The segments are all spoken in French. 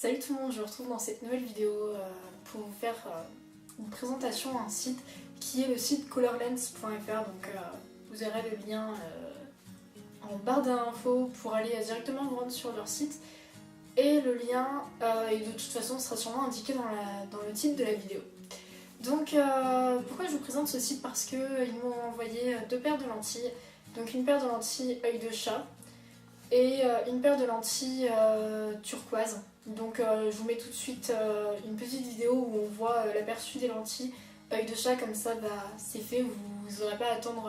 Salut tout le monde, je vous retrouve dans cette nouvelle vidéo pour vous faire une présentation d'un site qui est le site colorlens.fr. Donc vous aurez le lien en barre d'infos pour aller directement vous rendre sur leur site. Et le lien, et de toute façon, sera sûrement indiqué dans le titre de la vidéo. Donc pourquoi je vous présente ce site? Parce qu'ils m'ont envoyé deux paires de lentilles. Donc une paire de lentilles œil de chat et une paire de lentilles turquoise. Donc je vous mets tout de suite une petite vidéo où on voit l'aperçu des lentilles œil de chat, comme ça c'est fait, vous n'aurez pas à attendre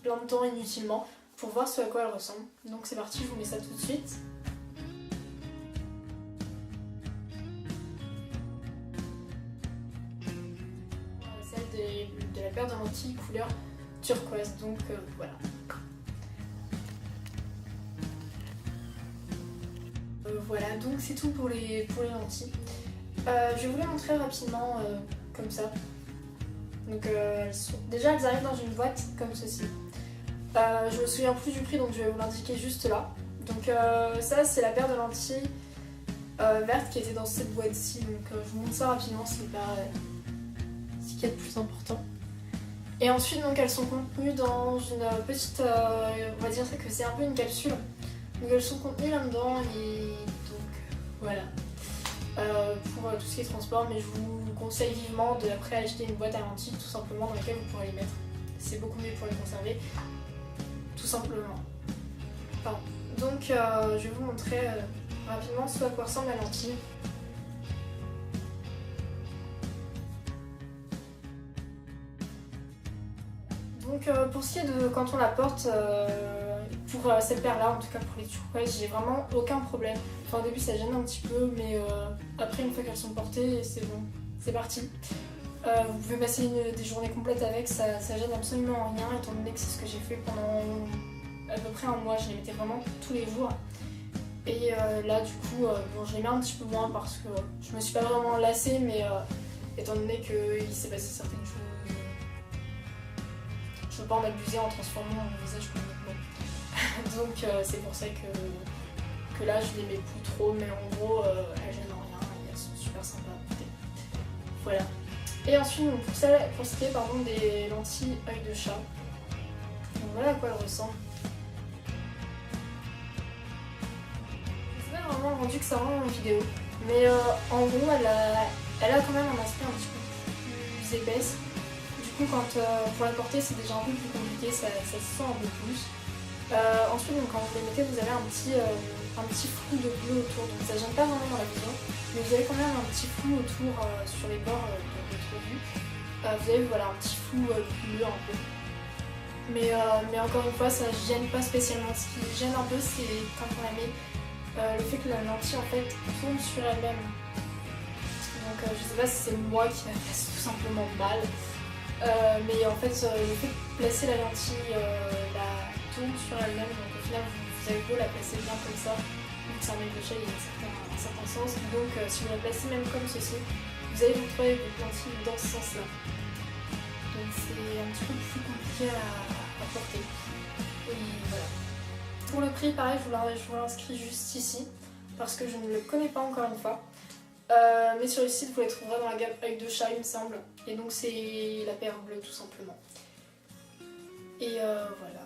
plein de temps inutilement pour voir ce à quoi elles ressemblent. Donc c'est parti, je vous mets ça tout de suite. Celle de la paire de lentilles couleur turquoise, donc voilà. Voilà, donc c'est tout pour les lentilles. Je vais vous les montrer rapidement comme ça. Donc déjà elles arrivent dans une boîte comme ceci. Je me souviens plus du prix, donc je vais vous l'indiquer juste là. Donc ça c'est la paire de lentilles vertes qui était dans cette boîte-ci. Donc je vous montre ça rapidement, c'est pas ce qu'il y a de plus important. Et ensuite donc elles sont contenues dans une petite, on va dire que c'est un peu une capsule. Donc elles sont contenues là-dedans et donc voilà pour tout ce qui est transport, mais je vous conseille vivement d'après acheter une boîte à lentilles tout simplement dans laquelle vous pourrez les mettre. C'est beaucoup mieux pour les conserver, tout simplement. Pardon. Donc je vais vous montrer rapidement ce à quoi ressemble la lentille. Donc pour ce qui est de quand on la porte, pour cette paire là, en tout cas pour les turquoises, j'ai vraiment aucun problème. Enfin au début ça gêne un petit peu, mais après une fois qu'elles sont portées, c'est bon, c'est parti. Vous pouvez passer des journées complètes avec, ça gêne absolument rien, étant donné que c'est ce que j'ai fait pendant à peu près un mois, je les mettais vraiment tous les jours. Et là du coup, bon, je les mets un petit peu moins parce que je me suis pas vraiment lassée, mais étant donné qu'il s'est passé certaines choses, je ne veux pas en abuser en transformant mon visage complètement. Donc c'est pour ça que là je les mets plus trop, mais en gros elles gênent rien et elles sont super sympas à porter. Voilà. Et ensuite pour ce qui est des lentilles œil de chat, donc voilà à quoi elles ressemblent. Je sais pas vraiment le rendu que ça rend en vidéo, mais en gros elle a quand même un aspect un petit peu plus épaisse. Du coup pour la porter c'est déjà un peu plus compliqué, ça se sent un peu plus. Ensuite donc, quand vous les mettez vous avez un petit flou de bleu autour, donc ça gêne pas vraiment dans la vision, mais vous avez quand même un petit flou autour sur les bords de votre vue. Vous avez voilà un petit flou bleu un peu. Mais encore une fois ça gêne pas spécialement. Ce qui gêne un peu c'est quand on la met, le fait que la lentille en fait tourne sur elle-même. Donc je sais pas si c'est moi qui la fasse tout simplement mal. Mais en fait le fait de placer la lentille tourne sur elle-même, donc au final vous avez beau la placer bien comme ça, vu que c'est un œil de chat, il y a un certain sens, donc si vous la placez même comme ceci, vous allez vous trouver votre lentille dans ce sens là. Donc c'est un petit peu plus compliqué à porter. Et voilà. Pour le prix pareil, je vous l'inscris juste ici, parce que je ne le connais pas encore une fois. Mais sur le site vous les trouverez dans la gamme œil de chat il me semble, et donc c'est la paire bleue tout simplement. Et voilà.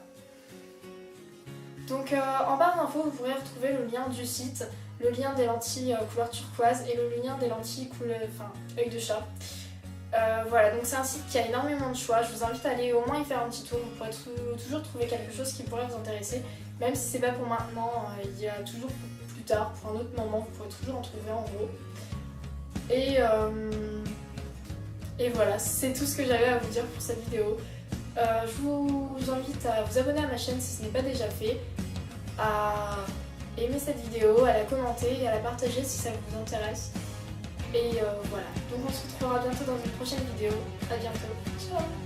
Donc en barre d'infos vous pourrez retrouver le lien du site, le lien des lentilles couleur turquoise et le lien des lentilles œil de chat. Voilà, donc c'est un site qui a énormément de choix, je vous invite à aller au moins y faire un petit tour, vous pourrez toujours trouver quelque chose qui pourrait vous intéresser, même si c'est pas pour maintenant, il y a toujours plus tard, pour un autre moment, vous pourrez toujours en trouver en gros. Et voilà, c'est tout ce que j'avais à vous dire pour cette vidéo. Je vous invite à vous abonner à ma chaîne si ce n'est pas déjà fait, à aimer cette vidéo, à la commenter et à la partager si ça vous intéresse. Et voilà, donc on se retrouvera bientôt dans une prochaine vidéo. À bientôt, ciao!